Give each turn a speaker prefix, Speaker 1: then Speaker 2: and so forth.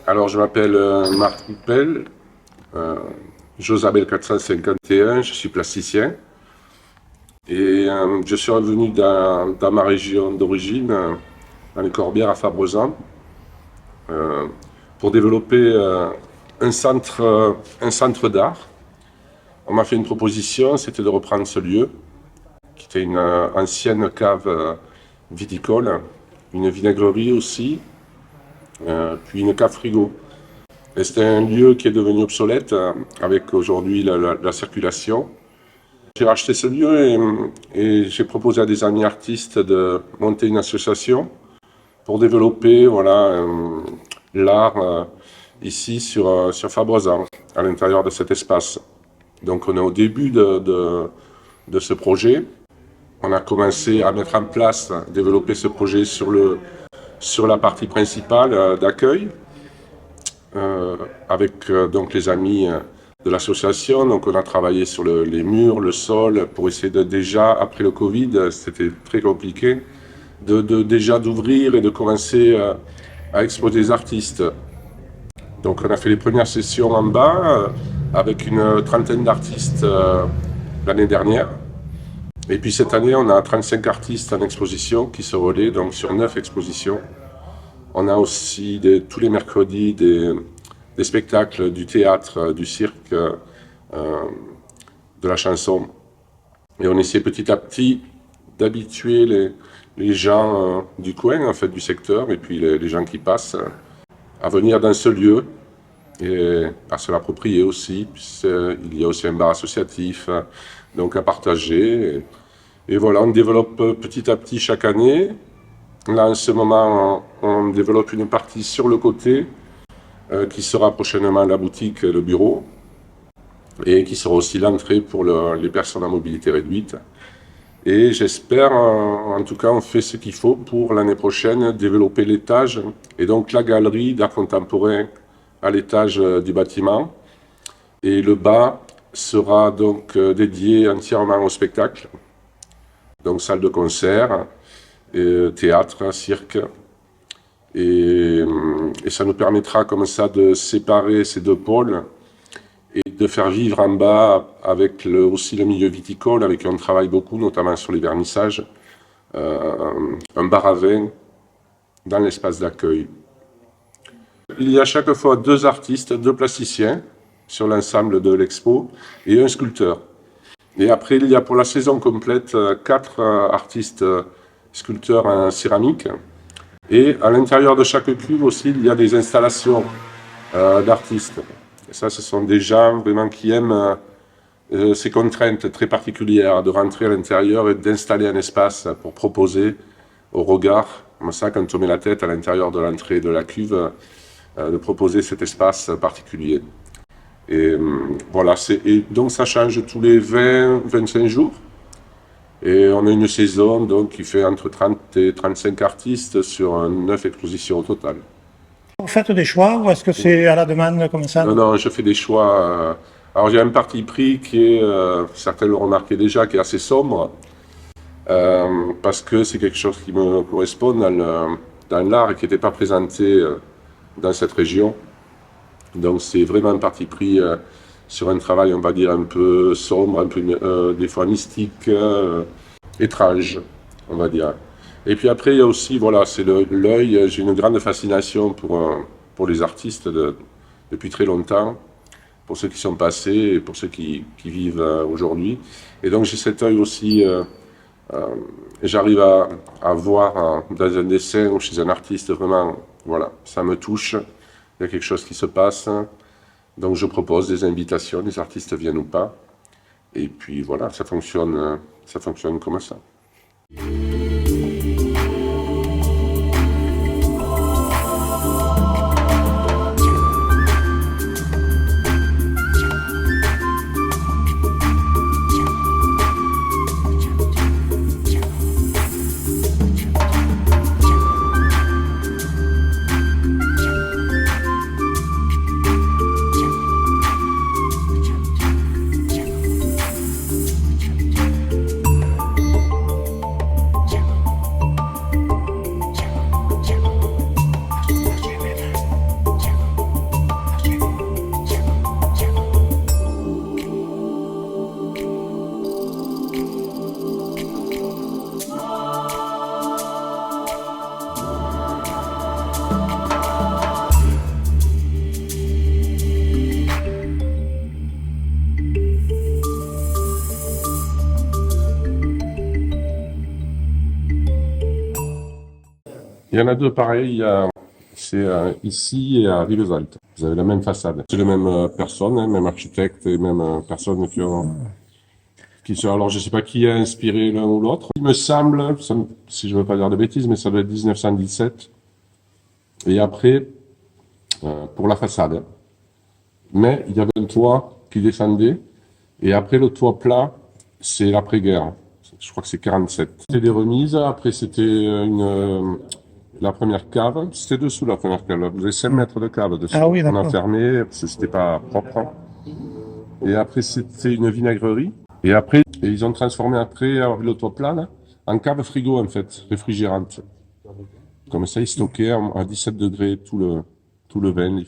Speaker 1: Alors, je m'appelle Marc Coupel, Josabel 451, je suis plasticien. Et je suis revenu dans ma région d'origine, dans les Corbières à Fabrezan, pour développer un centre d'art. On m'a fait une proposition, c'était de reprendre ce lieu, qui était une ancienne cave viticole, une vinaigrerie aussi, puis une cave frigo. Et c'était un lieu qui est devenu obsolète avec aujourd'hui la circulation. J'ai racheté ce lieu et j'ai proposé à des amis artistes de monter une association pour développer l'art ici sur Fabrezan, à l'intérieur de cet espace. Donc on est au début de ce projet. On a commencé à mettre en place, développer ce projet sur la partie principale d'accueil, avec donc les amis de l'association. Donc on a travaillé sur les murs, le sol, pour essayer de déjà, après le Covid, c'était très compliqué, déjà d'ouvrir et de commencer à exposer des artistes. Donc on a fait les premières sessions en bas, avec une trentaine d'artistes l'année dernière. Et puis cette année, on a 35 artistes en exposition qui se relaient donc sur 9 expositions. On a aussi tous les mercredis des spectacles du théâtre, du cirque, de la chanson. Et on essaie petit à petit d'habituer les gens du coin, en fait, du secteur, et puis les gens qui passent, à venir dans ce lieu et à se l'approprier aussi. Il y a aussi un bar associatif, donc à partager. Et voilà, on développe petit à petit chaque année. Là, en ce moment, on développe une partie sur le côté qui sera prochainement la boutique, le bureau, et qui sera aussi l'entrée pour les personnes à mobilité réduite. Et j'espère, en tout cas, on fait ce qu'il faut pour l'année prochaine développer l'étage et donc la galerie d'art contemporain à l'étage du bâtiment. Et le bas sera donc dédié entièrement au spectacle, donc salle de concert, théâtre, cirque. Et ça nous permettra comme ça de séparer ces deux pôles et de faire vivre en bas avec aussi le milieu viticole, avec qui on travaille beaucoup, notamment sur les vernissages, un bar à vin dans l'espace d'accueil. Il y a chaque fois 2 artistes, 2 plasticiens sur l'ensemble de l'expo et un sculpteur. Et après, il y a pour la saison complète 4 artistes sculpteurs en céramique. Et à l'intérieur de chaque cuve aussi, il y a des installations d'artistes. Et ça, ce sont des gens vraiment qui aiment ces contraintes très particulières de rentrer à l'intérieur et d'installer un espace pour proposer au regard, comme ça, quand on met la tête à l'intérieur de l'entrée de la cuve, de proposer cet espace particulier. Et voilà, et donc ça change tous les 20-25 jours. Et on a une saison donc, qui fait entre 30 et 35 artistes sur 9 expositions au total.
Speaker 2: Vous faites des choix ou est-ce que c'est à la demande comme ça?
Speaker 1: Non, je fais des choix. Alors j'ai un parti pris qui est, certains l'ont remarqué déjà, qui est assez sombre, parce que c'est quelque chose qui me correspond dans l'art et qui n'était pas présenté dans cette région. Donc c'est vraiment un parti pris sur un travail, on va dire, un peu sombre, un peu des fois mystique, étrange, on va dire. Et puis après, il y a aussi, voilà, c'est l'œil. J'ai une grande fascination pour les artistes depuis très longtemps, pour ceux qui sont passés et pour ceux qui vivent aujourd'hui. Et donc j'ai cet œil aussi, j'arrive à voir dans un dessin ou chez un artiste, vraiment, voilà, ça me touche, il y a quelque chose qui se passe. Donc je propose des invitations, les artistes viennent ou pas. Et puis voilà, ça fonctionne comme ça. Il y en a deux pareils, c'est ici et à Rivesaltes. Vous avez la même façade. C'est les mêmes personnes, hein, même architectes et même personnes qui sont. Alors je sais pas qui a inspiré l'un ou l'autre. Il me semble, si je veux pas dire de bêtises, mais ça doit être 1917. Et après, pour la façade. Hein. Mais il y avait un toit qui descendait. Et après le toit plat, c'est l'après-guerre. Je crois que c'est 47. C'était des remises. Après c'était la première cave. C'était dessous la première cave. Vous avez 5 mètres de cave dessus.
Speaker 2: Ah oui,
Speaker 1: On a
Speaker 2: d'accord.
Speaker 1: fermé parce que c'était pas propre. Et après c'était une vinaigrerie. Et après, ils ont transformé après le toit plat là, en cave frigo en fait, réfrigérante. Comme ça, ils stockaient à 17 degrés tout le vin.